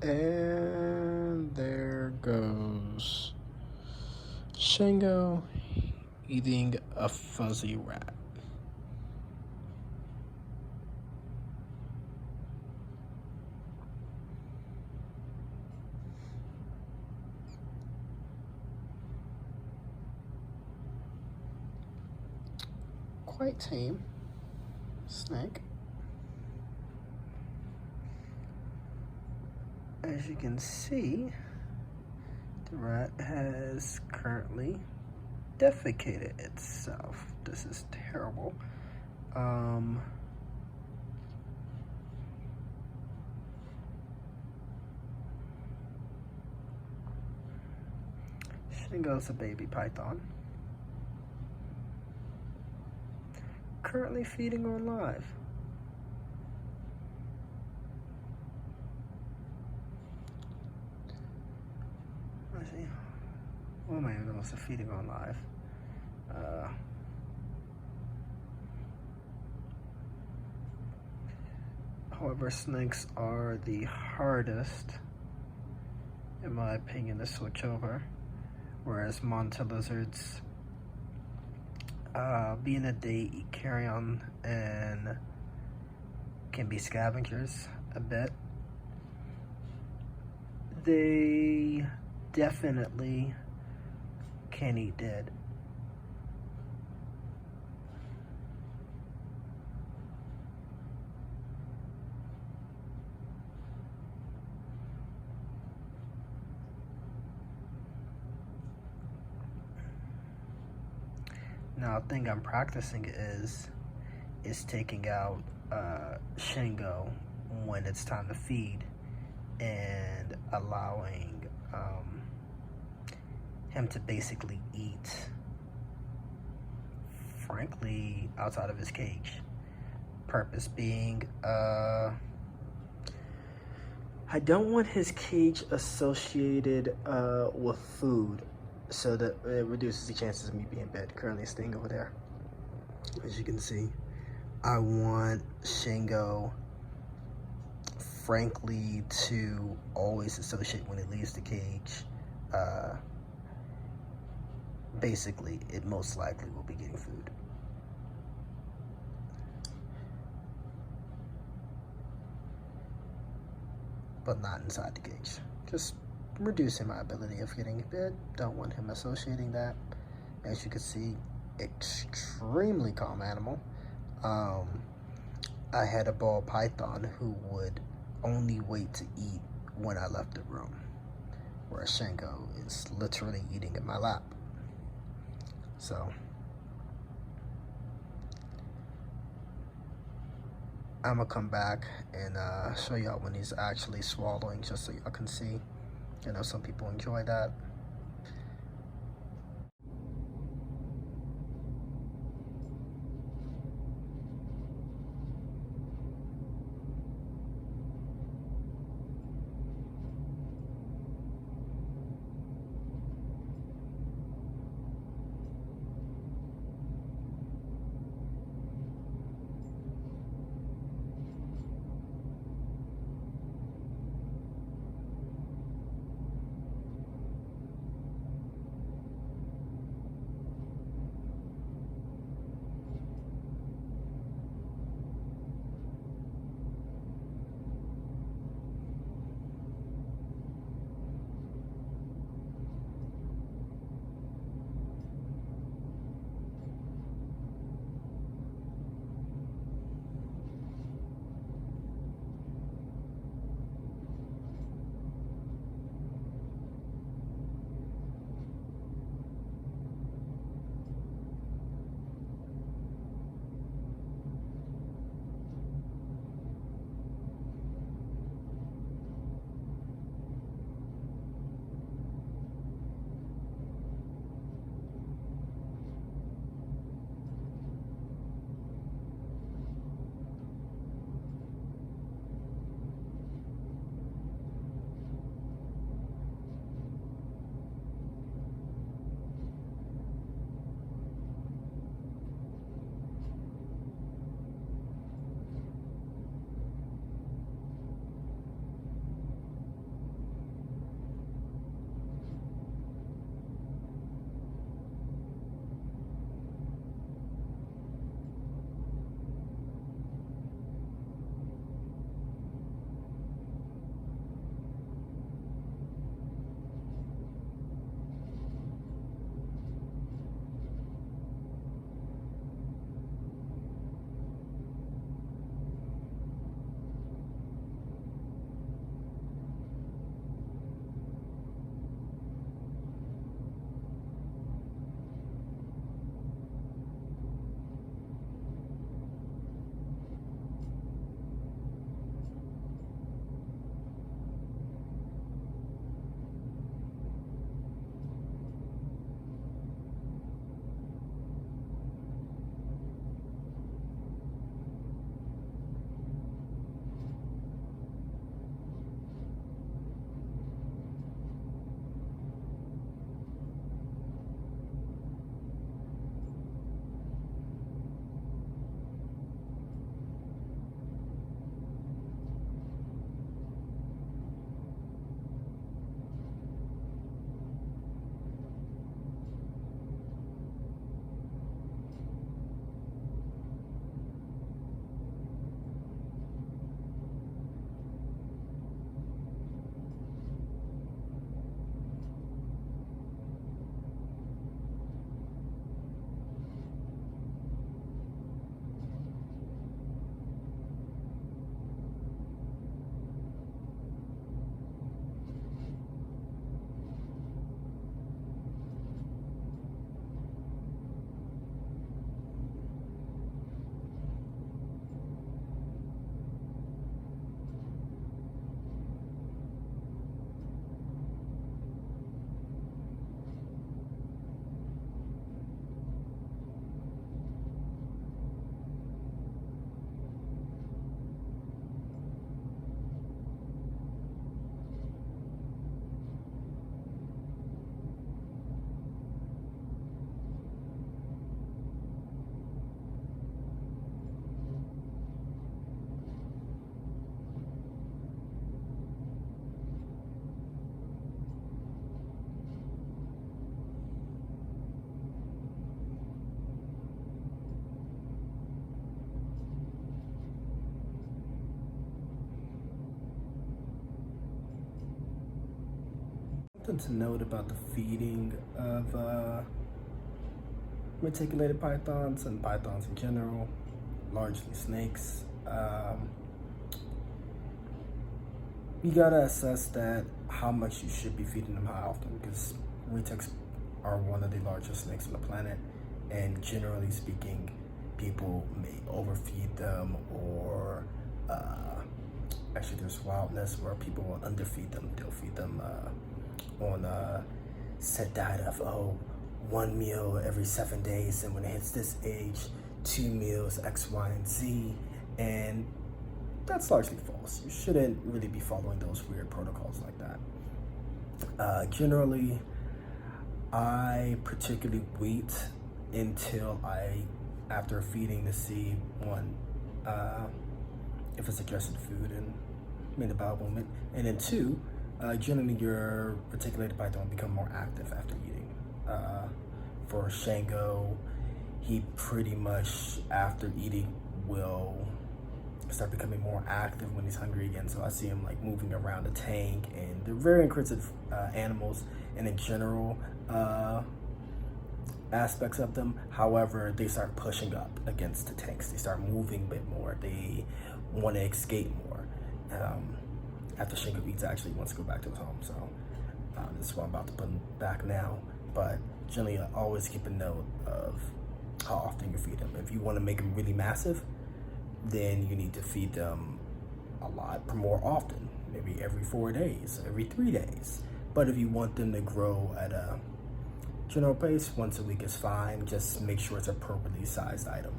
And there goes Shango eating a fuzzy rat. Quite tame snake. As you can see, the rat has currently defecated itself. This is terrible. Shango's a baby python. Currently feeding on live. Let's see. What am I even also feeding on live? However, snakes are the hardest, in my opinion, to switch over, whereas manta lizards, being that they eat carrion and can be scavengers a bit, they definitely can eat dead. Now, the thing I'm practicing is taking out Shango when it's time to feed and allowing him to basically eat, frankly, outside of his cage. Purpose being, I don't want his cage associated with food, so that it reduces the chances of me being bit. Currently staying over there, as you can see. I want Shango, frankly, to always associate when it leaves the cage. Basically, it most likely will be getting food. But not inside the cage. Just reducing my ability of getting bit. Don't want him associating that. As you can see, extremely calm animal. I had a ball python who would only wait to eat when I left the room, whereas Shango is literally eating in my lap. So I'm gonna come back and show y'all when he's actually swallowing, just so y'all can see. I know some people enjoy that. Something to note about the feeding of reticulated pythons and pythons in general, largely snakes. You gotta assess that how much you should be feeding them, how often, because retics are one of the largest snakes on the planet, and generally speaking, people may overfeed them, or actually there's wildness where people will underfeed them. They'll feed them on a set diet of 1 meal every 7 days, and when it hits this age, 2 meals, X, Y, and Z, and that's largely false. You shouldn't really be following those weird protocols like that. Generally, I particularly wait until after feeding to see, one, if it's suggested food and made a bowel movement, and then two, generally your reticulated python will become more active after eating. For Shango, he pretty much after eating will start becoming more active when he's hungry again. So I see him like moving around the tank, and they're very inquisitive animals, and in general aspects of them. However, they start pushing up against the tanks. They start moving a bit more. They want to escape more. After Shango eats, actually wants to go back to his home. So this is what I'm about to put him back now. But generally, always keep a note of how often you feed them. If you want to make them really massive, then you need to feed them a lot more often, maybe every 4 days, every 3 days. But if you want them to grow at a general pace, once a week is fine. Just make sure it's an appropriately sized item.